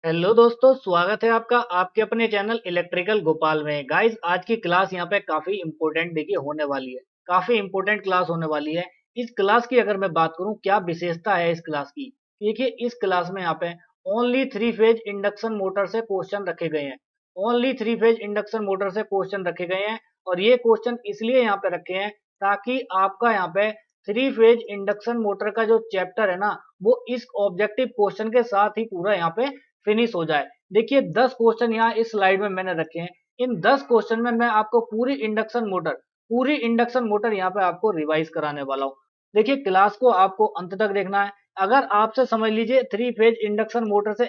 Hello दोस्तों, स्वागत है आपका आपके अपने चैनल इलेक्ट्रिकल गोपाल में। गाइस, आज की क्लास यहाँ पे काफी इंपॉर्टेंट देखिए होने वाली है। काफी इंपॉर्टेंट क्लास होने वाली है। इस क्लास की अगर मैं बात करूं, क्या विशेषता है इस क्लास की। देखिए, इस क्लास में यहाँ पे only three phase induction motor से क्वेश्चन रखे गए हैं। Only three phase induction motor से क्वेश्चन रखे गए हैं। और ये क्वेश्चन इसलिए यहाँ पे रखे हैं ताकि आपका यहाँ पे थ्री फेज इंडक्शन मोटर का जो चैप्टर है ना, वो इस ऑब्जेक्टिव क्वेश्चन के साथ ही पूरा यहाँ पे फिनिश हो जाए। देखिए, 10 क्वेश्चन यहाँ इस स्लाइड में मैंने रखे हैं। इन 10 क्वेश्चन में मैं आपको पूरी इंडक्शन मोटर यहाँ पे आपको रिवाइज कराने वाला हूँ। देखिए, क्लास को आपको अंत तक देखना है। अगर आपसे समझ लीजिए थ्री फेज इंडक्शन मोटर से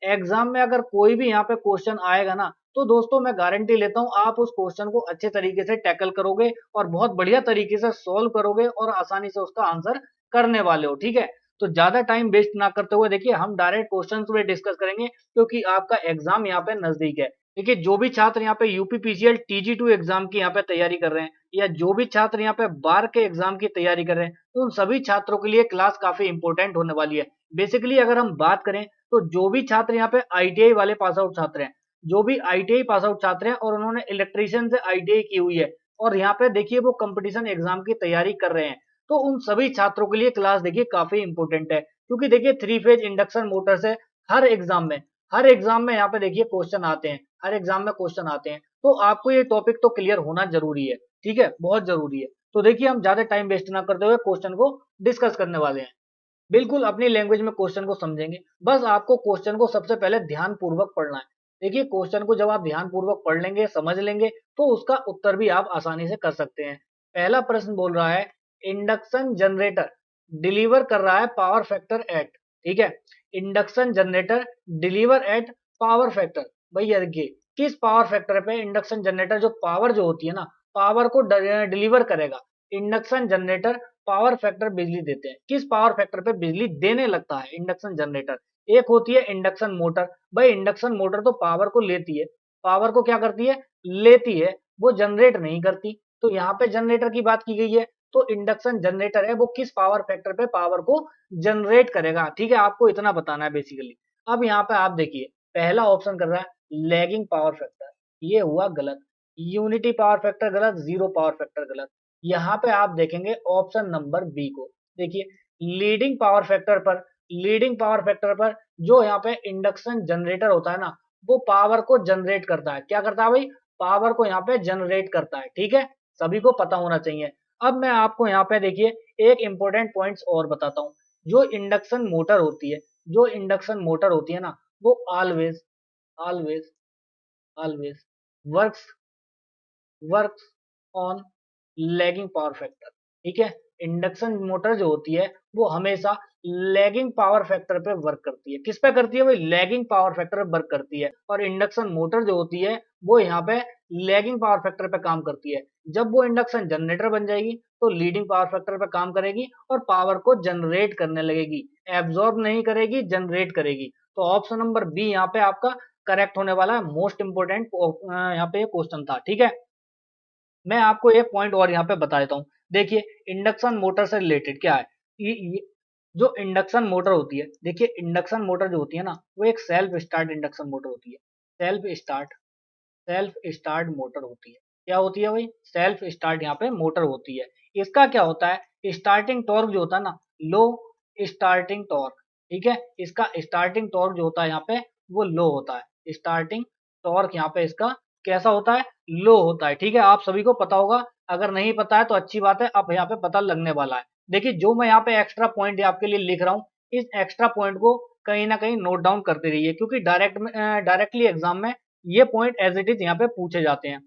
एग्जाम में अगर कोई भी यहाँ पे क्वेश्चन आएगा ना, तो दोस्तों मैं गारंटी लेता हूँ आप उस क्वेश्चन को अच्छे तरीके से टैकल करोगे और बहुत बढ़िया तरीके से सॉल्व करोगे और आसानी से उसका आंसर करने वाले हो। ठीक है, तो ज्यादा टाइम वेस्ट ना करते हुए देखिए हम डायरेक्ट क्वेश्चंस पे डिस्कस करेंगे, क्योंकि आपका एग्जाम यहाँ पे नजदीक है। देखिए, जो भी छात्र यहाँ पे यूपीपीसीएल टीजी2 एग्जाम की यहाँ पे तैयारी कर रहे हैं, या जो भी छात्र यहाँ पे बार के एग्जाम की तैयारी कर रहे हैं, तो उन सभी छात्रों के लिए क्लास काफी इंपॉर्टेंट होने वाली है। बेसिकली अगर हम बात करें, तो जो भी छात्र यहाँ पे आईटीआई वाले पास आउट छात्र हैं, जो भी आईटीआई पास आउट छात्र हैं और उन्होंने इलेक्ट्रीशियन से आईटीआई की हुई है, और यहाँ पे देखिए वो कंपटीशन एग्जाम की तैयारी कर रहे हैं, तो उन सभी छात्रों के लिए क्लास देखिए काफी इंपॉर्टेंट है। क्योंकि देखिए, थ्री फेज इंडक्शन मोटर से हर एग्जाम में यहाँ पे देखिए क्वेश्चन आते हैं। हर एग्जाम में क्वेश्चन आते हैं, तो आपको ये टॉपिक तो क्लियर होना जरूरी है। ठीक है, बहुत जरूरी है। तो देखिए, हम ज्यादा टाइम वेस्ट ना करते हुए क्वेश्चन को डिस्कस करने वाले हैं। बिल्कुल अपनी लैंग्वेज में क्वेश्चन को समझेंगे। बस आपको क्वेश्चन को सबसे पहले ध्यान पूर्वक पढ़ना है। देखिए, क्वेश्चन को जब आप ध्यान पूर्वक पढ़ लेंगे, समझ लेंगे, तो उसका उत्तर भी आप आसानी से कर सकते हैं। पहला प्रश्न बोल रहा है, इंडक्शन जनरेटर डिलीवर कर रहा है पावर फैक्टर एट। ठीक है, induction generator deliver at power factor. भैया देखिए, किस पावर फैक्टर पे इंडक्शन जनरेटर जो पावर जो होती है ना, पावर को डिलीवर करेगा। इंडक्शन जनरेटर पावर फैक्टर बिजली देते हैं। किस पावर फैक्टर पे बिजली देने लगता है इंडक्शन जनरेटर? एक होती है इंडक्शन मोटर। भाई, इंडक्शन मोटर तो पावर को लेती है। पावर को क्या करती है? लेती है, वो जनरेट नहीं करती। तो यहाँ पे जनरेटर की बात की गई है, तो इंडक्शन जनरेटर है वो किस पावर फैक्टर पे पावर को जनरेट करेगा। ठीक है, आपको इतना बताना है बेसिकली। अब यहाँ पे आप देखिए, पहला ऑप्शन कर रहा है लैगिंग पावर फैक्टर, ये हुआ गलत। यूनिटी पावर फैक्टर गलत, जीरो पावर फैक्टर गलत। यहाँ पे आप देखेंगे ऑप्शन नंबर बी को। देखिए, लीडिंग पावर फैक्टर पर लीडिंग पावर फैक्टर पर जो यहाँ पे इंडक्शन जनरेटर होता है ना, वो पावर को जनरेट करता है। क्या करता है भाई? पावर को यहाँ पे जनरेट करता है। ठीक है, सभी को पता होना चाहिए। अब मैं आपको यहाँ पे देखिए एक इंपॉर्टेंट पॉइंट्स और बताता हूँ। जो इंडक्शन मोटर होती है ना, वो always always always works works on lagging power factor. ठीक है, इंडक्शन मोटर जो होती है वो हमेशा लैगिंग पावर फैक्टर पे वर्क करती है। किस पे करती है भाई? लैगिंग पावर फैक्टर पे वर्क करती है। और इंडक्शन मोटर जो होती है वो यहाँ पे लैगिंग पावर फैक्टर पे काम करती है। जब वो इंडक्शन जनरेटर बन जाएगी, तो लीडिंग पावर फैक्टर पे काम करेगी और पावर को जनरेट करने लगेगी। एब्जॉर्ब नहीं करेगी, जनरेट करेगी। तो ऑप्शन नंबर बी यहाँ पे आपका करेक्ट होने वाला है। मोस्ट इंपोर्टेंट यहाँ पे क्वेश्चन था। ठीक है, मैं आपको एक पॉइंट और यहाँ पे बता देता हूँ। देखिए, इंडक्शन मोटर से रिलेटेड क्या है, ये जो इंडक्शन मोटर होती है, देखिए इंडक्शन मोटर जो होती है ना, वो एक सेल्फ स्टार्ट इंडक्शन मोटर होती है। सेल्फ स्टार्ट मोटर होती है। क्या होती है भाई? सेल्फ स्टार्ट यहाँ पे मोटर होती है। इसका क्या होता है, स्टार्टिंग टॉर्क जो होता है ना, लो स्टार्टिंग टॉर्क। ठीक है, इसका स्टार्टिंग टॉर्क जो होता है यहाँ पे, वो लो होता है। स्टार्टिंग टॉर्क यहाँ पे इसका कैसा होता है? लो होता है। ठीक है, आप सभी को पता होगा। अगर नहीं पता है तो अच्छी बात है, अब यहाँ पे पता लगने वाला है। देखिए, जो मैं यहाँ पे एक्स्ट्रा पॉइंट आपके लिए लिख रहा हूँ, इस एक्स्ट्रा पॉइंट को कहीं ना कहीं नोट डाउन करते रहिए, क्योंकि डायरेक्टली एग्जाम में ये पॉइंट एज इट इज यहाँ पे पूछे जाते हैं।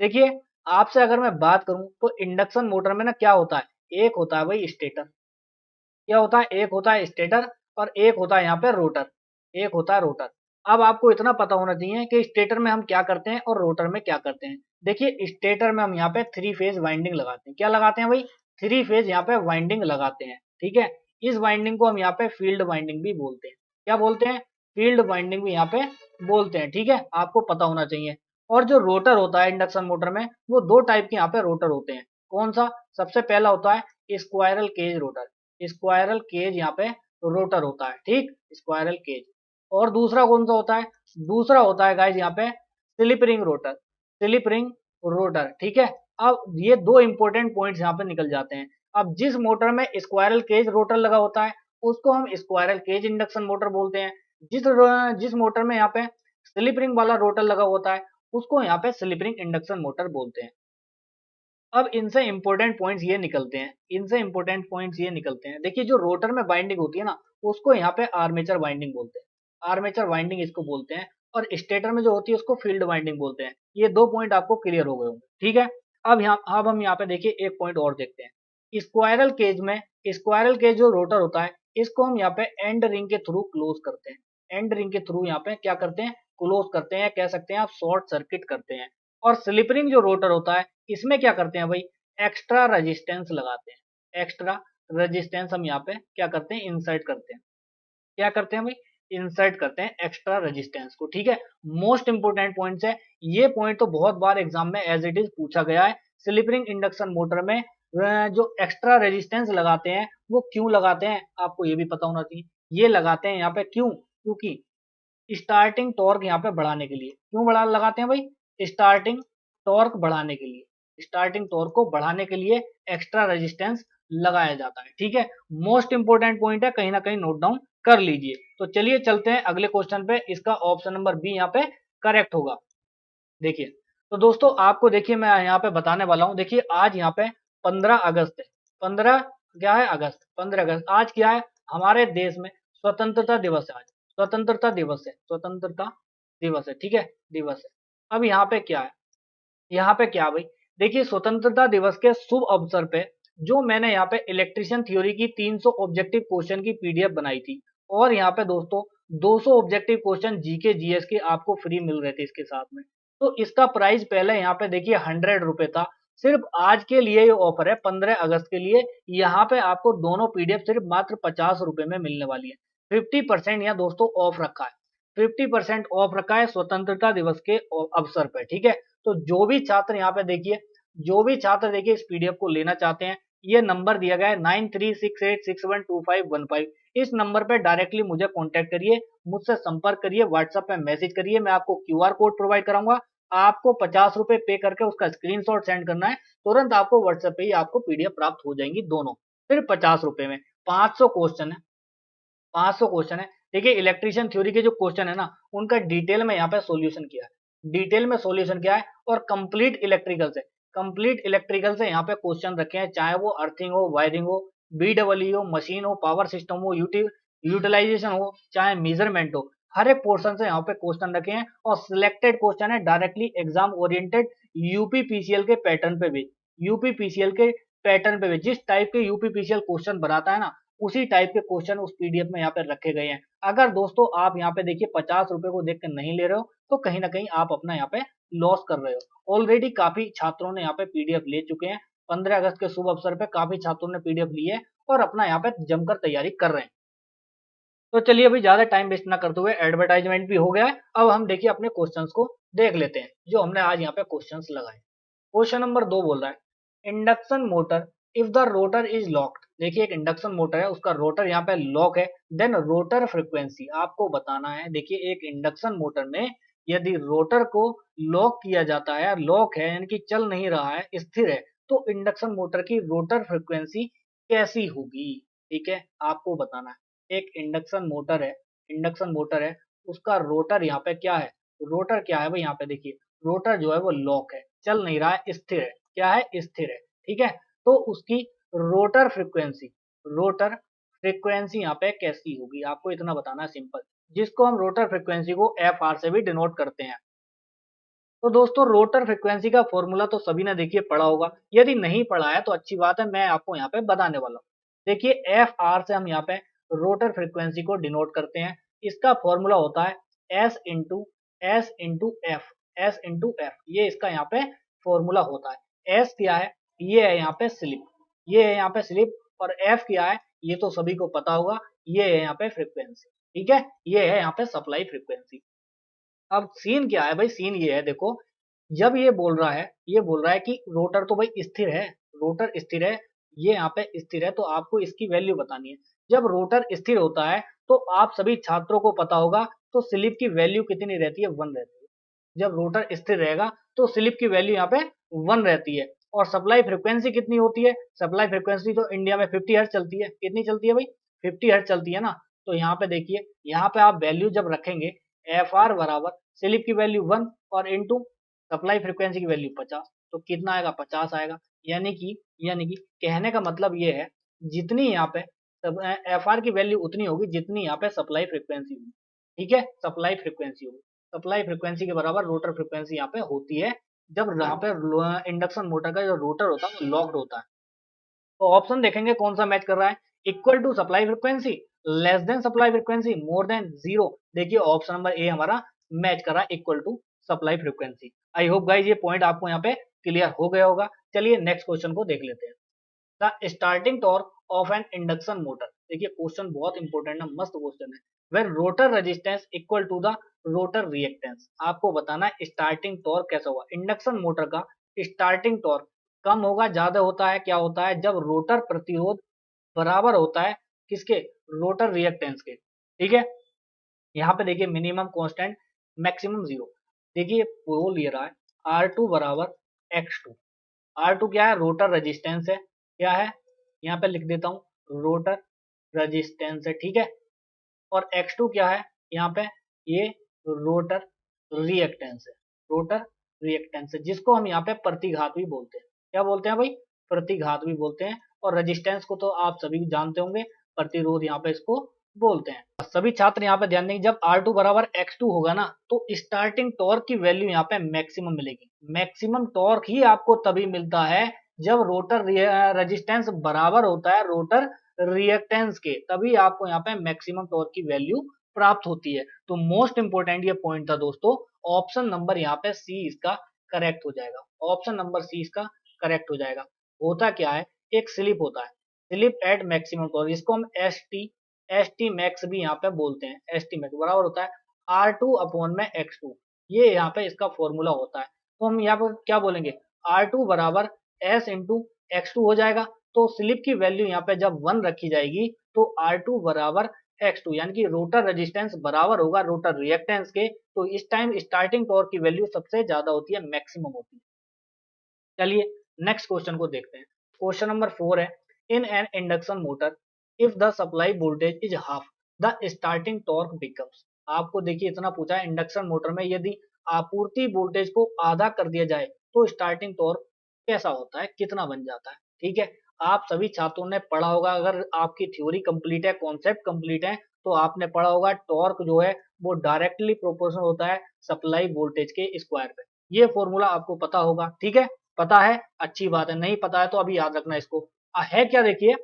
देखिए, आपसे अगर मैं बात करूं, तो इंडक्शन मोटर में ना क्या होता है, एक होता है भाई स्टेटर। क्या होता है? एक होता है स्टेटर और एक होता है यहाँ पे रोटर। एक होता है रोटर। अब आपको इतना पता होना चाहिए कि स्टेटर में हम क्या करते हैं और रोटर में क्या करते हैं। देखिए, स्टेटर में हम यहाँ पे थ्री फेज वाइंडिंग लगाते हैं। क्या लगाते हैं भाई? थ्री फेज यहाँ पे वाइंडिंग लगाते हैं। ठीक है, इस वाइंडिंग को हम यहाँ पे फील्ड वाइंडिंग भी बोलते हैं। क्या बोलते हैं? फील्ड वाइंडिंग भी यहाँ पे बोलते हैं। ठीक है, आपको पता होना चाहिए। और जो रोटर होता है इंडक्शन मोटर में, वो दो टाइप के यहाँ पे रोटर होते हैं। कौन सा? सबसे पहला होता है squirrel cage rotor. Squirrel cage यहाँ पे रोटर होता है। ठीक, स्क्वायरल केज। और दूसरा कौन सा होता है? दूसरा होता है गाइज यहाँ pay slip ring rotor, slip ring rotor, ठीक है। अब ये दो इंपॉर्टेंट पॉइंट्स यहाँ पे निकल जाते हैं। अब जिस मोटर में स्क्वायरल केज रोटर लगा होता है उसको हम स्क्वायरल केज इंडक्शन मोटर बोलते हैं। जिस जिस मोटर में यहाँ पे स्लिप रिंग वाला रोटर लगा होता है उसको यहाँ pay slip ring induction motor बोलते हैं। अब इनसे इंपॉर्टेंट पॉइंट्स ये निकलते हैं, इनसे इंपॉर्टेंट पॉइंट्स ये निकलते हैं, देखिए जो रोटर में बाइंडिंग होती है ना उसको यहाँ पे आर्मेचर बाइंडिंग बोलते हैं, आर्मेचर बाइंडिंग इसको बोलते हैं। और स्टेटर में जो होती है उसको फील्ड बाइंडिंग बोलते हैं। ये दो पॉइंट आपको क्लियर हो गए होंगे, ठीक है। अब हम यहाँ पे देखिए एक पॉइंट और देखते हैं। स्क्वायरल केज में, स्क्वायरल केज जो रोटर होता है इसको हम यहाँ पे एंड रिंग के थ्रू क्लोज करते हैं, एंड रिंग के थ्रू यहाँ पे क्या करते हैं? क्लोज करते हैं, कह सकते हैं आप शॉर्ट सर्किट करते हैं। और स्लिप रिंग जो रोटर होता है इसमें क्या करते हैं भाई? एक्स्ट्रा रेजिस्टेंस लगाते हैं, एक्स्ट्रा रेजिस्टेंस हम यहाँ पे क्या करते हैं? इंसर्ट करते हैं। क्या करते हैं भाई? इंसर्ट करते हैं एक्स्ट्रा रेजिस्टेंस को, ठीक है। मोस्ट इंपोर्टेंट पॉइंट्स है ये, पॉइंट तो बहुत बार एग्जाम में एज इट इज पूछा गया है। स्लिप रिंग इंडक्शन मोटर में जो एक्स्ट्रा रेजिस्टेंस लगाते हैं वो क्यों लगाते हैं आपको ये भी पता होना चाहिए। ये लगाते हैं यहाँ पे क्यों? क्योंकि स्टार्टिंग टॉर्क यहाँ पे बढ़ाने के लिए। क्यों बढ़ा लगाते हैं भाई? स्टार्टिंग टॉर्क बढ़ाने के लिए, स्टार्टिंग टॉर्क को बढ़ाने के लिए एक्स्ट्रा रेजिस्टेंस लगाया जाता है, ठीक है। मोस्ट इंपोर्टेंट पॉइंट है, कहीं ना कहीं नोट डाउन कर लीजिए। तो चलिए चलते हैं अगले क्वेश्चन पे। इसका ऑप्शन नंबर बी यहाँ पे करेक्ट होगा। देखिए तो दोस्तों आपको देखिए मैं यहाँ पे बताने वाला हूँ। देखिए आज यहाँ पे 15 अगस्त है, 15 क्या है? अगस्त, 15 अगस्त आज क्या है? हमारे देश में स्वतंत्रता दिवस है। आज स्वतंत्रता दिवस है, स्वतंत्रता दिवस है, ठीक है, दिवस है। अब यहाँ पे क्या है? यहाँ पे क्या भाई? देखिए स्वतंत्रता दिवस के शुभ अवसर पे जो मैंने यहाँ पे इलेक्ट्रिशियन थ्योरी की 300 ऑब्जेक्टिव क्वेश्चन की पीडीएफ बनाई थी, और यहाँ पे दोस्तों 200 ऑब्जेक्टिव क्वेश्चन जीके जीएस के आपको फ्री मिल रहे थे इसके साथ में। तो इसका प्राइस पहले यहाँ पे देखिए 100 रुपए था। सिर्फ आज के लिए ये ऑफर है, 15 अगस्त के लिए। यहाँ पे आपको दोनों पीडीएफ सिर्फ मात्र 50 रुपए में मिलने वाली है। 50% यहाँ दोस्तों ऑफ रखा है, 50% ऑफ रखा है स्वतंत्रता दिवस के अवसर पर, ठीक है। तो जो भी छात्र यहाँ पे देखिए, जो भी छात्र देखिए इस पीडीएफ को लेना चाहते हैं, ये नंबर दिया गया है 9368612515। इस नंबर पे डायरेक्टली मुझे कांटेक्ट करिए, मुझसे संपर्क करिए, व्हाट्सएप पे मैसेज करिए। मैं आपको क्यूआर कोड प्रोवाइड कराऊंगा। आपको 50 रुपए पे करके उसका स्क्रीनशॉट सेंड करना है। तुरंत आपको व्हाट्सएप पे ही आपको पीडीएफ प्राप्त हो जाएंगी दोनों, सिर्फ 50 रुपए में। 500 क्वेश्चन है, 500 क्वेश्चन है। देखिए इलेक्ट्रिशियन थ्योरी के जो क्वेश्चन है ना उनका डिटेल में यहाँ पे सॉल्यूशन किया है, डिटेल में सॉल्यूशन किया है। और कंप्लीट इलेक्ट्रिकल से, कंप्लीट इलेक्ट्रिकल से यहाँ पे क्वेश्चन रखे हैं, चाहे वो अर्थिंग हो, वायरिंग हो, बीडब्ल्यू हो, मशीन हो, पावर सिस्टम हो, यूटिलाइजेशन हो, चाहे मेजरमेंट हो, हर एक पोर्शन से यहाँ पे क्वेश्चन रखे हैं। और सिलेक्टेड क्वेश्चन है डायरेक्टली एग्जाम ओरिएंटेड, यूपीपीसीएल के पैटर्न पे भी, यूपीपीसीएल के पैटर्न पे भी जिस टाइप के यूपीपीसीएल क्वेश्चन बनाता है ना उसी टाइप के क्वेश्चन उस पीडीएफ में यहाँ पे रखे गए हैं। अगर दोस्तों आप यहाँ पे देखिए 50 रुपए को देख कर नहीं ले रहे हो तो कहीं ना कहीं आप अपना यहाँ पे लॉस कर रहे हो। ऑलरेडी काफी छात्रों ने यहाँ पे पीडीएफ ले चुके हैं, 15 अगस्त के शुभ अवसर पे काफी छात्रों ने पीडीएफ ली है और अपना यहाँ पे जमकर तैयारी कर रहे हैं। तो चलिए अभी ज्यादा टाइम वेस्ट ना करते हुए, एडवर्टाइजमेंट भी हो गया है, अब हम देखिए अपने क्वेश्चंस को देख लेते हैं जो हमने आज यहाँ पे क्वेश्चंस लगाए। क्वेश्चन नंबर 2 बोल रहा है induction motor if the rotor is locked. देखिए एक इंडक्शन मोटर है, उसका रोटर यहाँ पे लॉक है, देन रोटर फ्रीक्वेंसी आपको बताना है। देखिए एक इंडक्शन मोटर में यदि रोटर को लॉक किया जाता है, लॉक है यानी कि चल नहीं रहा है, स्थिर है, तो इंडक्शन मोटर की रोटर फ्रीक्वेंसी कैसी होगी, ठीक है, आपको बताना है। एक इंडक्शन मोटर है, इंडक्शन मोटर है, उसका रोटर यहाँ पे क्या है? रोटर क्या है भाई? यहाँ पे देखिए रोटर जो है वो लॉक है, चल नहीं रहा है, स्थिर है। क्या है? स्थिर है, ठीक है। तो उसकी रोटर फ्रीक्वेंसी, रोटर फ्रीक्वेंसी यहाँ पे कैसी होगी आपको इतना बताना है, सिंपल, जिसको हम रोटर फ्रीक्वेंसी को एफ आर से भी डिनोट करते हैं। तो दोस्तों रोटर फ्रीक्वेंसी का फॉर्मूला तो सभी ने देखिए पढ़ा होगा, यदि नहीं पढ़ा है तो अच्छी बात है, मैं आपको यहाँ पे बताने वाला हूँ। देखिए एफ आर से हम यहाँ पे रोटर फ्रीक्वेंसी को डिनोट करते हैं। इसका फॉर्मूला होता है S into F, S into F, ये इसका यहाँ पे फॉर्मूला होता है। एस क्या है? ये है यहाँ पे स्लिप, ये है यहाँ पे स्लिप। और एफ क्या है? ये तो सभी को पता होगा, ये है यहाँ पे फ्रीक्वेंसी, ठीक है, ये है यहाँ पे सप्लाई फ्रीक्वेंसी। अब सीन क्या है भाई? सीन ये है, देखो जब ये बोल रहा है, ये बोल रहा है कि रोटर तो भाई स्थिर है, रोटर स्थिर है, ये यहाँ पे स्थिर है, तो आपको इसकी वैल्यू बतानी है। जब रोटर स्थिर होता है तो आप सभी छात्रों को पता होगा तो स्लिप की वैल्यू कितनी रहती है, 1 रहती है। जब रोटर स्थिर रहेगा तो स्लिप की वैल्यू यहाँ पे 1 रहती है। और सप्लाई फ्रीक्वेंसी कितनी होती है, सप्लाई फ्रीक्वेंसी तो इंडिया में 50 हर्ट्ज चलती है। कितनी चलती है भाई, 50 हर्ट्ज चलती है ना। तो यहाँ पे देखिए, यहाँ पे आप वैल्यू जब रखेंगे एफ आर बराबर स्लिप की वैल्यू 1 और इंटू सप्लाई फ्रीक्वेंसी की वैल्यू 50, तो कितना आएगा, 50 आएगा। यानी कि कहने का मतलब ये है, जितनी यहाँ पे एफ आर की वैल्यू उतनी होगी जितनी यहाँ पे सप्लाई फ्रीक्वेंसी होगी। ठीक है, सप्लाई फ्रीक्वेंसी होगी, सप्लाई फ्रीक्वेंसी के बराबर रोटर फ्रीक्वेंसी यहाँ पे होती है जब यहाँ पे इंडक्शन मोटर का जो रोटर होता है वो लॉक्ड होता है। तो ऑप्शन देखेंगे कौन सा मैच कर रहा है, equal to supply frequency, less than supply frequency, more than zero. देखिए ऑप्शन नंबर ए हमारा मैच कर रहा है equal to supply frequency. I hope guys ये पॉइंट आपको यहाँ पे क्लियर हो गया होगा। चलिए नेक्स्ट क्वेश्चन को देख लेते हैं। The starting torque of an induction motor, देखिए क्वेश्चन बहुत इंपॉर्टेंट है, मस्त क्वेश्चन है। When rotor resistance equal to the rotor reactance, आपको बताना है स्टार्टिंग टॉर्क कैसा होगा। इंडक्शन मोटर का स्टार्टिंग टॉर्क कम होगा, ज्यादा होता है, क्या होता है, जब रोटर प्रतिरोध बराबर होता है किसके, रोटर रिएक्टेंस के। ठीक है, यहाँ पे देखिए मिनिमम कांस्टेंट, मैक्सिमम जीरो। देखिए बोल ये रहा है आर टू बराबर एक्स टू। आर टू क्या है, रोटर रेजिस्टेंस है, क्या है, यहाँ पे लिख देता हूँ रोटर रेजिस्टेंस है। ठीक है, और एक्स टू क्या है, यहाँ पे ये रोटर रिएक्टेंस है, रोटर रिएक्टेंस है, जिसको हम यहाँ पे प्रतिघात भी बोलते हैं। क्या बोलते हैं भाई, प्रतिघात भी बोलते हैं। और रेजिस्टेंस को तो आप सभी जानते होंगे, प्रतिरोध यहाँ पे इसको बोलते हैं। सभी छात्र यहाँ पे ध्यान देंगे, जब आर टू बराबर एक्स टू होगा ना तो स्टार्टिंग टॉर्क की वैल्यू यहाँ पे मैक्सिमम मिलेगी। मैक्सिमम टॉर्क ही आपको तभी मिलता है जब रोटर रेजिस्टेंस बराबर होता है रोटर रिएक्टेंस के, तभी आपको यहाँ पे मैक्सिमम टॉर्क की वैल्यू प्राप्त होती है। तो मोस्ट इंपोर्टेंट ये पॉइंट था दोस्तों, ऑप्शन नंबर यहाँ पे सी इसका करेक्ट हो जाएगा। ऑप्शन नंबर सी इसका करेक्ट हो जाएगा। होता क्या है, एक स्लिप होता है, स्लिप एट मैक्सिमम टॉर्क, जिसको हम एस टी मैक्स भी यहाँ पे बोलते हैं। एस टी मैक्स बराबर होता है आर टू अपॉन में एक्स टू, ये यहाँ पे इसका फॉर्मूला होता है। तो हम यहाँ पर क्या बोलेंगे, आर टू बराबर एस इंटू एक्स टू हो जाएगा। तो स्लिप की वैल्यू यहाँ पे जब 1 रखी जाएगी तो आर टू बराबर एक्स टू, यानी कि रोटर रेजिस्टेंस बराबर होगा रोटर रिएक्टेंस के। तो इस टाइम स्टार्टिंग टॉर्क की वैल्यू सबसे ज्यादा होती है, मैक्सिमम होती है। चलिए नेक्स्ट क्वेश्चन को देखते हैं। क्वेश्चन नंबर 4 है, in an induction motor if the supply voltage is half the starting torque becomes. आपको देखिए इतना पूछा है, इंडक्शन मोटर में यदि आपूर्ति वोल्टेज को आधा कर दिया जाए तो स्टार्टिंग टॉर्क कैसा होता है, कितना बन जाता है। ठीक है, आप सभी छात्रों ने पढ़ा होगा, अगर आपकी थ्योरी कंप्लीट है, कॉन्सेप्ट कंप्लीट है, तो आपने पढ़ा होगा टॉर्क जो है वो डायरेक्टली प्रोपोर्शनल होता है सप्लाई वोल्टेज के स्क्वायर पे। ये फॉर्मूला आपको पता होगा। ठीक है, पता है, अच्छी बात है, नहीं पता है तो अभी याद रखना इसको। है क्या, देखिए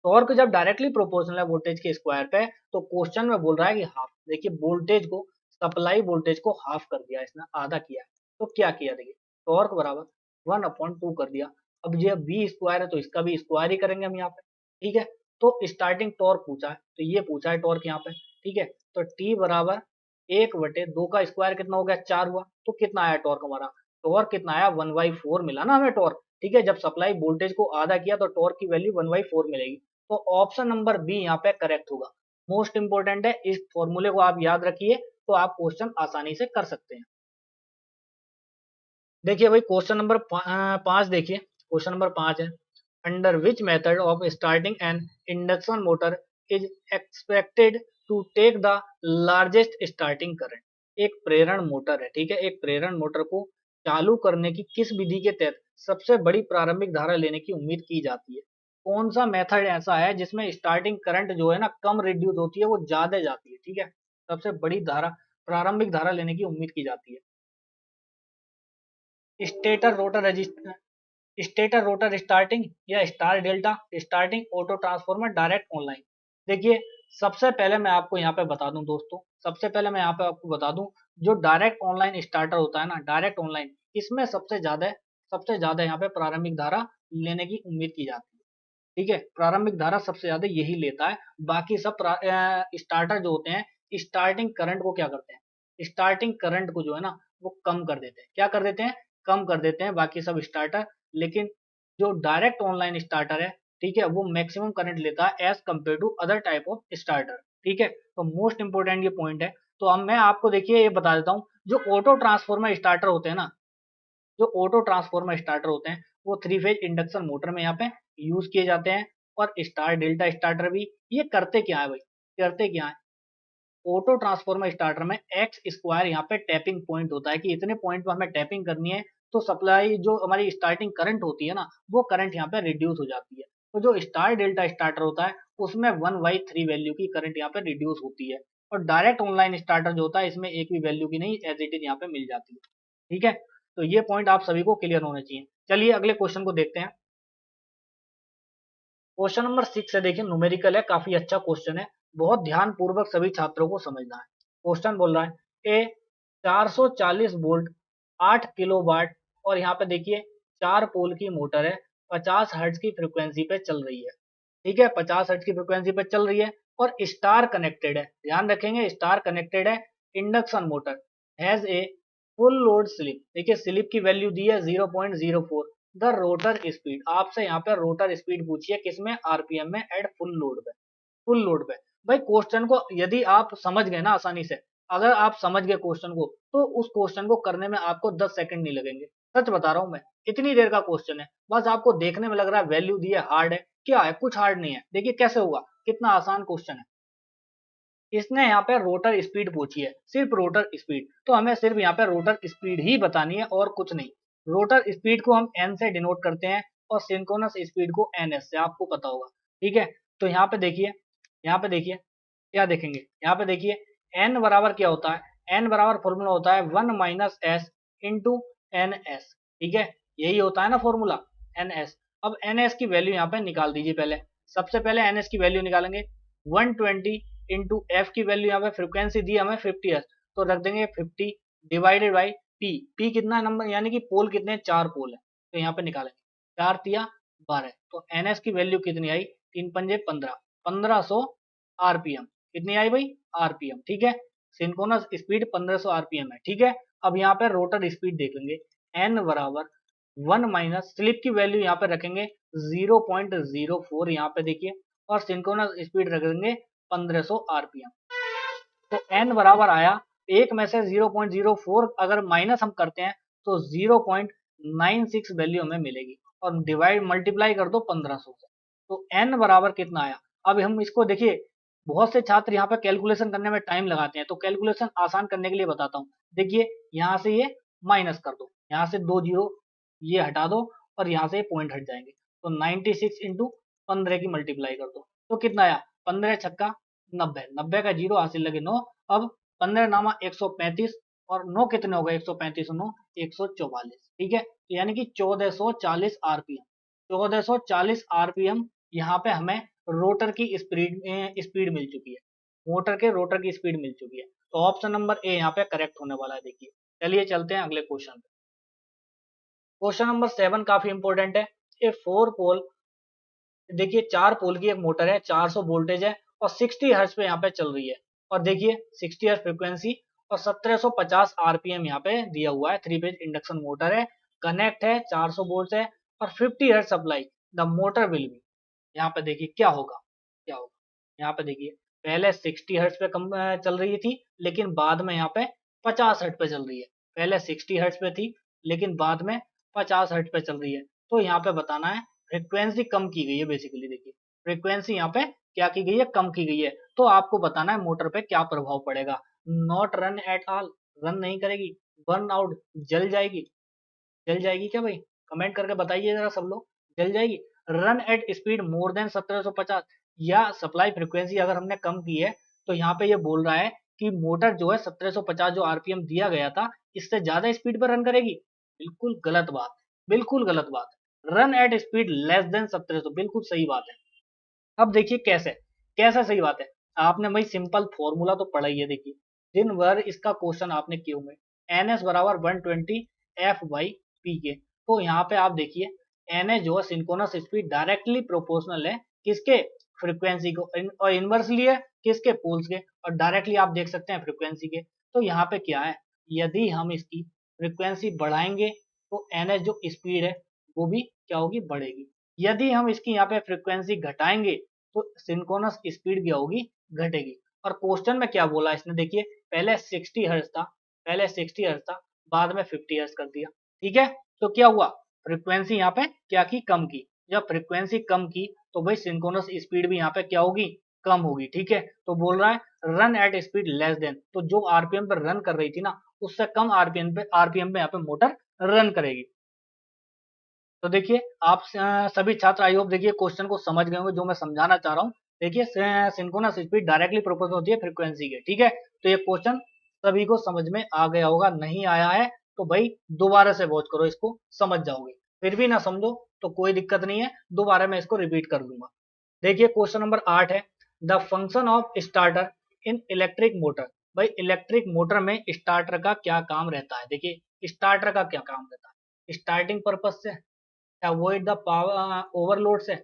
टॉर्क जब डायरेक्टली प्रोपोर्शनल है वोल्टेज के स्क्वायर पे, तो क्वेश्चन में बोल रहा है कि हाफ। देखिए वोल्टेज को, सप्लाई वोल्टेज को हाफ कर दिया इसने, आधा किया। तो क्या किया, देखिए टॉर्क बराबर 1/2 कर दिया। अब ये बी स्क्वायर है तो इसका भी स्क्वायर ही करेंगे हम यहाँ पे। ठीक है, तो स्टार्टिंग टॉर्क पूछा है, तो ये पूछा है टॉर्क यहाँ पे। ठीक है, तो टी बराबर 1/2 का स्क्वायर कितना हो गया, 4 हुआ। तो कितना आया टॉर्क हमारा, टॉर्क कितना आया, 1/4 मिला ना हमें टॉर्क। ठीक है, जब सप्लाई वोल्टेज को आधा किया तो टॉर्क की वैल्यू 1/4 मिलेगी। तो ऑप्शन नंबर बी यहाँ पे करेक्ट होगा। मोस्ट इंपोर्टेंट है, इस फॉर्मूले को आप याद रखिए तो आप क्वेश्चन आसानी से कर सकते हैं। देखिए भाई क्वेश्चन नंबर 5 देखिए, क्वेश्चन नंबर 5 है, under which method of starting an induction motor is expected to take the largest starting current. एक प्रेरण मोटर है, ठीक है, एक प्रेरण मोटर को चालू करने की किस विधि के तहत सबसे बड़ी प्रारंभिक धारा लेने की उम्मीद की जाती है। कौन सा मेथड ऐसा है जिसमें स्टार्टिंग करंट जो है ना कम रिड्यूस होती है, वो ज्यादा जाती है। ठीक है, सबसे बड़ी धारा, प्रारंभिक धारा लेने की उम्मीद की जाती है। Stator rotor register, stator rotor starting या star delta starting, auto transformer, direct online. देखिए सबसे पहले मैं आपको यहाँ पे बता दूं दोस्तों, सबसे पहले मैं यहाँ पे आपको बता दूं, जो डायरेक्ट ऑनलाइन स्टार्टर होता है ना, डायरेक्ट ऑनलाइन, इसमें सबसे ज्यादा यहाँ पे प्रारंभिक धारा लेने की उम्मीद की जाती है। ठीक है, प्रारंभिक धारा सबसे ज्यादा यही लेता है। बाकी सब स्टार्टर जो होते हैं स्टार्टिंग करंट को क्या करते हैं, स्टार्टिंग करंट को जो है ना वो कम कर देते हैं। क्या कर देते हैं, कम कर देते हैं बाकी सब स्टार्टर। लेकिन जो डायरेक्ट ऑनलाइन स्टार्टर है, ठीक है, वो मैक्सिमम करंट लेता है as compare to other type of starter. ठीक है, तो मोस्ट इंपोर्टेंट ये पॉइंट है, तो अब मैं आपको देखिए ये बता देता हूँ, जो ऑटो ट्रांसफॉर्मर स्टार्टर होते हैं ना, जो ऑटो ट्रांसफॉर्मर स्टार्टर होते हैं वो 3 फेज इंडक्शन मोटर में यहाँ पे यूज किए जाते हैं। और स्टार डेल्टा स्टार्टर भी, ये करते क्या है भाई, करते क्या है, ऑटो ट्रांसफॉर्मर स्टार्टर में एक्स स्क्वायर यहाँ पे टैपिंग पॉइंट होता है कि इतने पॉइंट पर हमें टैपिंग करनी है, तो सप्लाई जो हमारी स्टार्टिंग करंट होती है ना, वो करंट यहाँ पे रिड्यूस हो जाती है। तो जो स्टार डेल्टा स्टार्टर होता है उसमें 1/3 वैल्यू की करंट यहाँ पे रिड्यूस होती है। और डायरेक्ट ऑनलाइन स्टार्टर जो होता है इसमें एक भी वैल्यू की नहीं, एज इट इज यहाँ पे मिल जाती है। ठीक है, तो ये पॉइंट आप सभी को क्लियर होने चाहिए। चलिए अगले क्वेश्चन को देखते हैं। क्वेश्चन नंबर 6 है, देखिए न्यूमेरिकल है, काफी अच्छा क्वेश्चन है, बहुत ध्यान पूर्वक सभी छात्रों को समझना है। क्वेश्चन बोल रहा है ए 440 वोल्ट 8 किलोवाट और यहाँ पे देखिए 4 पोल की मोटर है, 50 हर्ट्ज की फ्रीक्वेंसी पे चल रही है। ठीक है, 50 हर्ट्ज की फ्रीक्वेंसी पे चल रही है और स्टार कनेक्टेड है, ध्यान रखेंगे स्टार कनेक्टेड है। Induction motor has a full load slip, देखिए स्लिप की वैल्यू दी है 0.04। द रोटर स्पीड, आपसे यहाँ पे रोटर स्पीड पूछिए किसमें, आरपीएम में, एट फुल लोड पे, फुल लोड पे। भाई क्वेश्चन को यदि आप समझ गए ना आसानी से, अगर आप समझ गए क्वेश्चन को, तो उस क्वेश्चन को करने में आपको 10 सेकंड नहीं लगेंगे। सच बता रहा हूं मैं, इतनी देर का क्वेश्चन है, बस आपको देखने में लग रहा है वैल्यू दी है, हार्ड है, क्या है, कुछ हार्ड नहीं है। देखिए कैसे होगा, कितना आसान क्वेश्चन है। इसने यहाँ पे रोटर स्पीड पूछी है, सिर्फ रोटर स्पीड, तो हमें सिर्फ यहाँ पे रोटर स्पीड ही बतानी है और कुछ नहीं। रोटर स्पीड को हम एन से डिनोट करते हैं और सिंक्रोनस स्पीड को एन एस से, आपको पता होगा। ठीक है, तो यहाँ पे देखिए, यहाँ पे देखिए क्या देखेंगे, यहाँ पे देखिए एन बराबर क्या होता है, एन बराबर फॉर्मूला होता है 1 - s इंटू एन एस। ठीक है, यही होता है ना फॉर्मूला, एन एस। अब एन एस की वैल्यू यहाँ पे निकाल दीजिए, पहले सबसे पहले एन एस की वैल्यू निकालेंगे, 120 इंटू एफ की वैल्यू यहाँ पे फ्रिक्वेंसी दी हमें 50 हर्ट्ज, तो रख देंगे 50 डिवाइडेड बाई पी। पी कितना नंबर, यानी कि पोल कितने, 4 पोल है, तो यहाँ पे निकालेंगे 4 तिया 12, तो एनएस की वैल्यू कितनी आई, 3 पंजे 15, 1500 आरपीएम। कितनी आई भाई, आरपीएम। ठीक है, सिंक्रोनस स्पीड 1500 आरपीएम है। ठीक है, अब यहाँ पे रोटर स्पीड देख लेंगे, एन बराबर 1 माइनस स्लिप की वैल्यू यहाँ पे रखेंगे 0.04, यहाँ पे देखिए, और सिंक्रोनस स्पीड रखेंगे 1500 आरपीएम। तो एन बराबर आया, एक में से 0.04 अगर माइनस हम करते हैं तो 0.96 वैल्यू हमें मिलेगी, और डिवाइड मल्टीप्लाई कर दो 1500 से, तो एन बराबर कितना आया। अब हम इसको देखिए, बहुत से छात्र यहाँ पे कैलकुलेशन करने में टाइम लगाते हैं, तो कैलकुलेशन आसान करने के लिए बताता हूँ। देखिए यहाँ से ये माइनस कर दो, यहाँ से 2 जीरो ये हटा दो, और यहाँ से पॉइंट हट जाएंगे, तो 96 इंटू 15 की मल्टीप्लाई कर दो, तो कितना आया, 15 छक्का 90, 90 का जीरो हासिल लगे 9। अब 15 नामा 135, और 9 कितने हो गए, 135 9 144। ठीक है, तो यानी कि 1440 आरपीएम, 1440 आरपीएम यहाँ पे हमें रोटर की स्पीड मिल चुकी है, मोटर के रोटर की स्पीड मिल चुकी है। तो ऑप्शन नंबर ए यहाँ पे करेक्ट होने वाला है। देखिए चलिए चलते हैं अगले क्वेश्चन पे। क्वेश्चन नंबर 7 काफी इंपॉर्टेंट है। ए 4 पोल, देखिए 4 पोल की एक मोटर है, 400 वोल्टेज है और 60 हर्ट्ज पे यहाँ पे चल रही है, और देखिए 60 हर्ट्ज फ्रीक्वेंसी और 1750 आरपीएम यहाँ पे दिया हुआ है। 3 फेज इंडक्शन मोटर है, कनेक्ट है, 400 वोल्ट है और 50 hertz supply. The motor will be, यहाँ पे देखिए क्या होगा, क्या होगा, यहाँ पे देखिए पहले 60 हर्ट्ज पे कम चल रही थी, लेकिन बाद में यहाँ पे 50 हर्ट्ज पे चल रही है। पहले 60 हर्ट्ज पे थी, लेकिन बाद में 50 हर्ट्ज पे चल रही है। तो यहाँ पे बताना है फ्रीक्वेंसी कम की गई है, बेसिकली देखिए फ्रीक्वेंसी यहाँ पे क्या की गई है, कम की गई है। तो आपको बताना है मोटर पे क्या प्रभाव पड़ेगा। Not run at all, run नहीं करेगी, बर्न आउट, जल जाएगी, जल जाएगी क्या भाई, कमेंट करके बताइए जरा सब लोग, जल जाएगी। Run at speed more than 1750, या सप्लाई फ्रीक्वेंसी अगर हमने कम की है, तो यहाँ पे ये बोल रहा है कि मोटर जो है 1750 जो आरपीएम दिया गया था, इससे ज्यादा स्पीड पर रन करेगी। बिल्कुल गलत बात, बिल्कुल गलत बात। Run at speed less than 1700, बिल्कुल सही बात है। अब देखिए कैसे, कैसे सही बात है, आपने भाई सिंपल फॉर्मूला तो पढ़ा ही है। देखिए दिन भर इसका क्वेश्चन आपने किए होंगे, एन एस बराबर 120 एफ बाई पी के। तो यहाँ पे आप देखिए एन एस जो है सिंक्रोनस स्पीड डायरेक्टली प्रोपोर्शनल है किसके, फ्रीक्वेंसी को, और इनवर्सली है किसके, पोल्स के, और डायरेक्टली आप देख सकते हैं फ्रीक्वेंसी के। तो यहाँ पे क्या है, यदि हम इसकी फ्रीक्वेंसी बढ़ाएंगे तो एन एस जो स्पीड है वो भी क्या होगी, बढ़ेगी। यदि हम इसकी यहाँ पे फ्रीक्वेंसी घटाएंगे तो सिंक्रोनस स्पीड क्या होगी, घटेगी। और क्वेश्चन में क्या बोला इसने, देखिए पहले 60 हर्ट्ज था, पहले 60 हर्ट्ज था, बाद में 50 हर्ट्ज कर दिया। ठीक है, तो क्या हुआ, फ्रीक्वेंसी यहाँ पे क्या की, कम की। जब फ्रीक्वेंसी कम की तो भाई सिंक्रोनस स्पीड भी यहाँ पे क्या होगी, कम होगी। ठीक है, तो बोल रहा है run at speed less than, तो जो आरपीएम पर रन कर रही थी ना, उससे कम आरपीएम पे यहाँ पे मोटर रन करेगी। तो देखिए आप सभी छात्र आई होप देखिए क्वेश्चन को समझ गए होंगे जो मैं समझाना चाह रहा हूँ। देखिए सिंक्रोनस स्पीड डायरेक्टली प्रोपोर्शनल होती है फ्रीक्वेंसी के। ठीक है, तो ये क्वेश्चन सभी को समझ में आ गया होगा, नहीं आया है तो भाई दोबारा से वॉच करो, इसको समझ जाओगे। फिर भी ना समझो तो कोई दिक्कत नहीं है, दोबारा मैं इसको रिपीट कर दूंगा। देखिए क्वेश्चन नंबर 8 है, the function of starter in electric motor. भाई इलेक्ट्रिक मोटर में स्टार्टर का क्या काम रहता है। देखिए स्टार्टर का क्या काम रहता है, स्टार्टिंग पर्पज से, अवॉइड द पावर ओवरलोड से,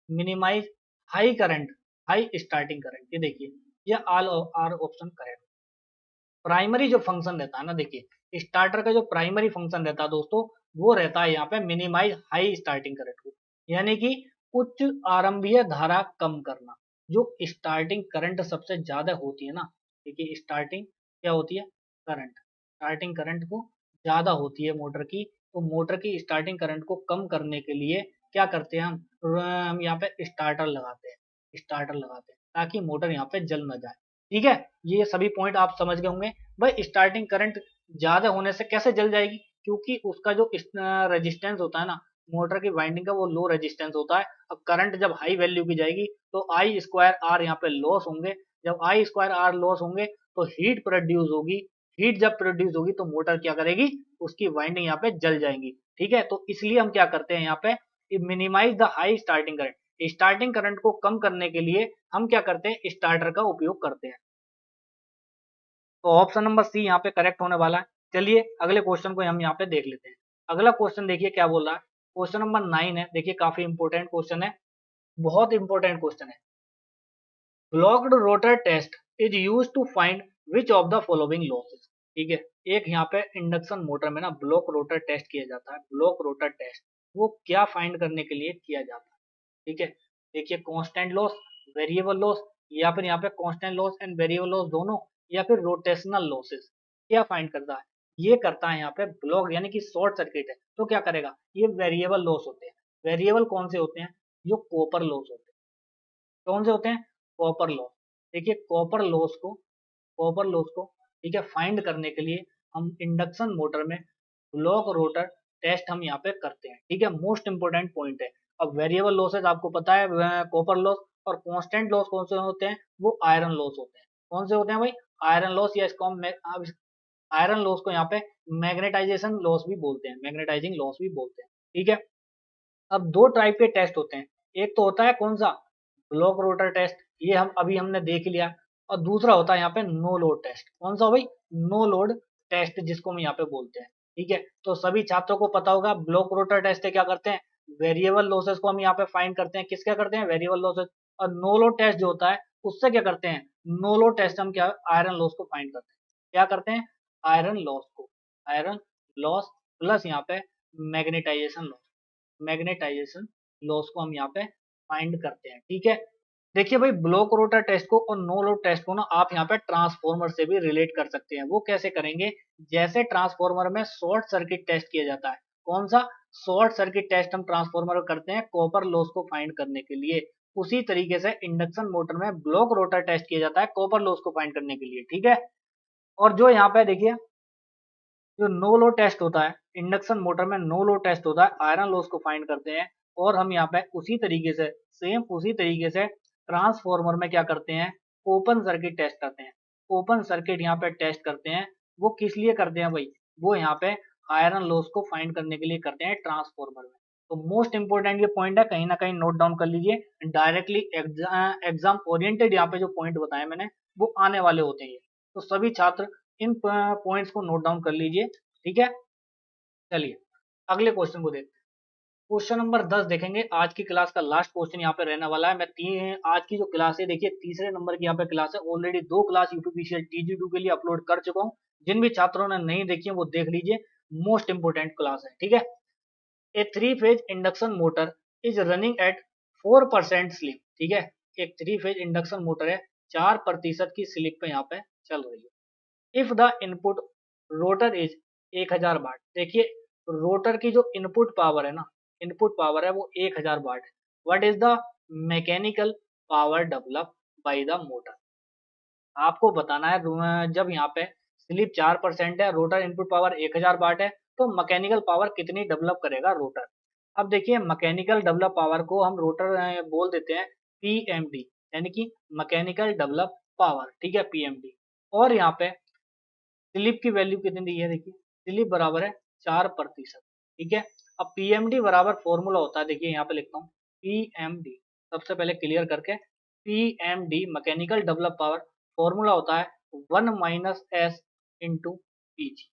minimize high current, high starting current. ये देखिए ये all are option correct. Primary जो फंक्शन रहता है ना, देखिए स्टार्टर का जो प्राइमरी फंक्शन रहता है दोस्तों, वो रहता है यहाँ पे मिनिमाइज हाई स्टार्टिंग करंट को, यानी कि उच्च आरंभीय धारा कम करना। जो स्टार्टिंग करंट सबसे ज्यादा होती है ना, देखिए स्टार्टिंग क्या होती है, करंट, स्टार्टिंग करंट को ज्यादा होती है मोटर की, तो मोटर की स्टार्टिंग करंट को कम करने के लिए क्या करते हैं हम यहाँ पे स्टार्टर लगाते हैं, स्टार्टर लगाते हैं ताकि मोटर यहाँ पे जल ना जाए। ठीक है, ये सभी पॉइंट आप समझ गए होंगे। भाई स्टार्टिंग करंट ज्यादा होने से कैसे जल जाएगी, क्योंकि उसका जो रेजिस्टेंस होता है ना, मोटर की वाइंडिंग का वो लो रेजिस्टेंस होता है। अब करंट जब हाई वैल्यू की जाएगी तो आई स्क्वायर आर यहाँ पे लॉस होंगे। जब आई स्क्वायर आर लॉस होंगे तो हीट प्रोड्यूस होगी, हीट जब प्रोड्यूस होगी तो मोटर क्या करेगी, उसकी वाइंडिंग यहाँ पे जल जाएंगी। ठीक है, तो इसलिए हम क्या करते हैं यहाँ पे, minimize the high starting current, starting current को कम करने के लिए हम क्या करते हैं, स्टार्टर का उपयोग करते हैं। तो ऑप्शन नंबर सी यहाँ पे करेक्ट होने वाला है। चलिए अगले क्वेश्चन को हम यहाँ पे देख लेते हैं। अगला क्वेश्चन देखिए क्या बोल रहा है, क्वेश्चन नंबर 9 है। देखिए काफी इंपोर्टेंट क्वेश्चन है, बहुत इंपोर्टेंट क्वेश्चन है। Blocked rotor test is use to find which of the following losses. ठीक है, एक यहाँ पे इंडक्शन मोटर में ना ब्लॉक रोटर टेस्ट किया जाता है। ब्लॉक रोटर टेस्ट वो क्या फाइंड करने के लिए किया जाता है। ठीक है, देखिए कांस्टेंट लॉस, वेरिएबल लॉस, या फिर यहाँ पे constant loss and variable loss दोनों, या फिर रोटेशनल लॉसेस, क्या फाइंड करता है, ये करता है यहाँ पे ब्लॉक, यानी कि शॉर्ट सर्किट है तो क्या करेगा, ये वेरिएबल लॉस होते हैं। वेरिएबल कौन से होते हैं, जो कॉपर लॉस होते हैं। कौन से होते हैं, कॉपर लॉस। देखिए कॉपर लॉस को ठीक है फाइंड करने के लिए हम इंडक्शन मोटर में ब्लॉक रोटर टेस्ट हम यहाँ पे करते हैं। ठीक है, मोस्ट इंपोर्टेंट पॉइंट है। अब वेरिएबल लॉसेज आपको पता है, कॉपर लॉस, और कांस्टेंट लॉस कौन से होते हैं, वो आयरन लॉस होते हैं। कौन से होते हैं भाई, आयरन लॉस, या इसको हम आयरन लॉस को यहाँ पे मैग्नेटाइजेशन लॉस भी बोलते हैं, मैग्नेटाइजिंग लॉस भी बोलते हैं। ठीक है, अब दो टाइप के टेस्ट होते हैं, एक तो होता है कौन सा, ब्लॉक रोटर टेस्ट, ये हम अभी हमने देख लिया। और दूसरा होता है यहाँ पे नो लोड टेस्ट। कौन सा भाई, नो लोड टेस्ट, जिसको हम यहाँ पे बोलते हैं। ठीक है, तो सभी छात्रों को पता होगा ब्लॉक रोटर टेस्ट क्या करते हैं, वेरिएबल लॉसेस को हम यहाँ पे फाइंड करते हैं। किसका करते हैं, वेरिएबल लॉसेस। और नो लोड टेस्ट जो होता है उससे क्या करते हैं, नो लोड टेस्ट हम क्या, आयरन लॉस को फाइंड करते हैं। क्या करते हैं, आयरन लॉस को, आयरन लॉस प्लस यहाँ पे मैग्नेटाइजेशन लॉस, मैग्नेटाइजेशन लॉस को हम यहाँ पे फाइंड करते हैं। ठीक है, देखिए भाई ब्लॉक रोटर टेस्ट को और नो लोड टेस्ट को ना आप यहाँ पे ट्रांसफॉर्मर से भी रिलेट कर सकते हैं। वो कैसे करेंगे, जैसे ट्रांसफॉर्मर में शॉर्ट सर्किट टेस्ट किया जाता है, कौन सा, शॉर्ट सर्किट टेस्ट हम ट्रांसफॉर्मर में करते हैं कॉपर लॉस को फाइंड करने के लिए, उसी तरीके से इंडक्शन मोटर में ब्लॉक रोटर टेस्ट किया जाता है कॉपर लॉस को फाइंड करने के लिए। ठीक है, और जो यहाँ पे देखिए जो नो लोड टेस्ट होता है, इंडक्शन मोटर में नो लोड टेस्ट होता है, आयरन लॉस को फाइंड करते हैं। और हम यहाँ पे उसी तरीके से, सेम उसी तरीके से ट्रांसफॉर्मर में क्या करते हैं, ओपन सर्किट टेस्ट करते हैं। ओपन सर्किट यहाँ पे टेस्ट करते हैं, वो किस लिए करते हैं भाई, वो यहाँ पे आयरन लॉस को फाइंड करने के लिए करते हैं ट्रांसफॉर्मर में। तो मोस्ट इंपोर्टेंट ये पॉइंट है, कहीं ना कहीं नोट डाउन कर लीजिए, डायरेक्टली एग्जाम ओरिएंटेड यहाँ पे जो पॉइंट बताए मैंने वो आने वाले होते हैं। तो सभी छात्र इन पॉइंट्स को नोट डाउन कर लीजिए। ठीक है, चलिए अगले क्वेश्चन को देखते हैं। क्वेश्चन नंबर 10 देखेंगे, आज की क्लास का लास्ट क्वेश्चन यहाँ पे रहने वाला है। आज की जो क्लास है देखिए तीसरे नंबर की यहाँ पे क्लास है। ऑलरेडी 2 क्लास यूपीपीसीएल TG2 के लिए अपलोड कर चुका हूँ, जिन भी छात्रों ने नहीं देखी है वो देख लीजिए, मोस्ट इंपोर्टेंट क्लास है। ठीक है, ए 3 phase induction motor is running at 4% slip. ठीक है, एक 3 फेज इंडक्शन मोटर है 4% की स्लिप पे यहाँ पे चल रही है। If the input rotor is 1000 वाट। देखिए रोटर की जो इनपुट पावर है ना, इनपुट पावर है वो 1000 वाट है। What is the mechanical power develop by the motor. आपको बताना है जब यहाँ पे स्लिप 4% है, रोटर इनपुट पावर 1000 वाट है, तो मैकेनिकल पावर कितनी डेवलप करेगा रोटर। अब देखिए मैकेनिकल डेवलप पावर को हम रोटर बोल देते हैं पीएमडी, यानी कि मैकेनिकल डेवलप पावर, ठीक है, पीएमडी। और यहाँ पे स्लिप की वैल्यू कितनी दी है, देखिए स्लिप बराबर है 4%, ठीक है। अब पीएमडी बराबर फॉर्मूला होता है, देखिए यहाँ पे लिखता हूँ पीएमडी, सबसे पहले क्लियर करके, PMD mechanical develop power formula होता है 1 - s इंटू पीजी।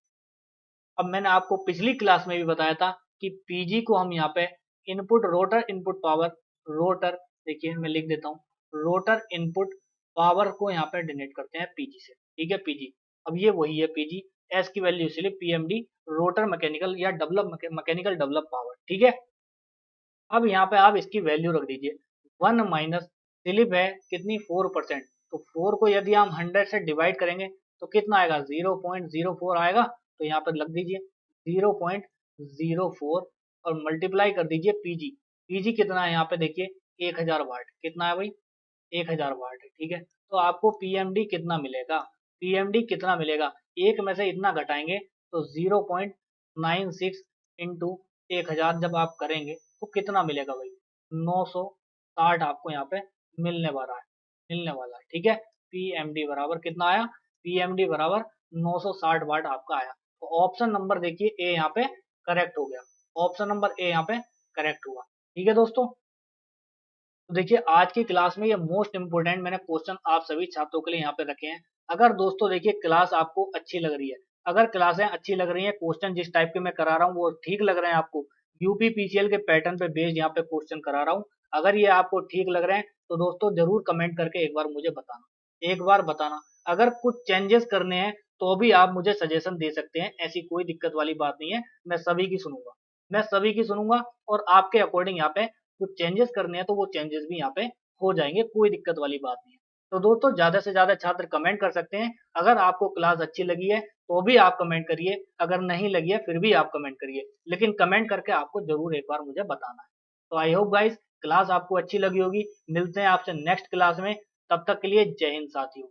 अब मैंने आपको पिछली क्लास में भी बताया था कि पीजी को हम यहाँ पे input rotor input power, rotor देखिए मैं लिख देता हूँ, रोटर इनपुट पावर को यहाँ पे डिनोट करते हैं पीजी से, ठीक है, पीजी। अब ये वही है पीजी, एस की वैल्यू इसलिए पीएमडी, रोटर मैकेनिकल या डेवलप मैकेनिकल डेवलप पावर, ठीक है। अब यहाँ पे आप इसकी वैल्यू रख दीजिए, 1 - स्लिप है कितनी 4%, तो 4 को यदि हम 100 से डिवाइड करेंगे तो कितना आएगा 0.04 आएगा, तो यहाँ पर लग दीजिए 0.04 और मल्टीप्लाई कर दीजिए पीजी। पीजी कितना है यहाँ पे देखिए 1000 वाट, कितना है भाई 1000 वाट है, ठीक है। तो आपको पीएमडी कितना मिलेगा, पीएमडी कितना मिलेगा, एक में से इतना घटाएंगे तो 0.96 इंटू 1000 जब आप करेंगे तो कितना मिलेगा भाई 960 आपको यहाँ पे मिलने वाला है, ठीक है। पीएमडी बराबर कितना आया, पीएमडी बराबर 960 वाट आपका आया। तो ऑप्शन नंबर देखिए ए यहाँ पे करेक्ट हो गया, ऑप्शन नंबर ए यहाँ पे करेक्ट हुआ, ठीक है दोस्तों। तो देखिए आज की क्लास में ये मोस्ट इंपोर्टेंट मैंने क्वेश्चन आप सभी छात्रों के लिए यहाँ पे रखे हैं। अगर दोस्तों देखिए क्लास आपको अच्छी लग रही है, अगर क्लासें अच्छी लग रही हैं, क्वेश्चन जिस टाइप के मैं करा रहा हूँ वो ठीक लग रहे हैं आपको, यूपी पीसीएल के पैटर्न पे बेस्ड यहाँ पे क्वेश्चन करा रहा हूँ, अगर ये आपको ठीक लग रहे हैं तो दोस्तों जरूर कमेंट करके एक बार मुझे बताना, एक बार बताना। अगर कुछ चेंजेस करने हैं तो भी आप मुझे सजेशन दे सकते हैं, ऐसी कोई दिक्कत वाली बात नहीं है, मैं सभी की सुनूंगा, मैं सभी की सुनूंगा और आपके अकॉर्डिंग यहाँ पे कुछ चेंजेस करने हैं तो वो चेंजेस भी यहाँ पे हो जाएंगे, कोई दिक्कत वाली बात नहीं है। तो दोस्तों ज्यादा से ज्यादा छात्र कमेंट कर सकते हैं, अगर आपको क्लास अच्छी लगी है तो भी आप कमेंट करिए, अगर नहीं लगी है फिर भी आप कमेंट करिए, लेकिन कमेंट करके आपको जरूर एक बार मुझे बताना है। तो आई होप गाइस क्लास आपको अच्छी लगी होगी, मिलते हैं आपसे नेक्स्ट क्लास में, तब तक के लिए जय हिंद साथियों।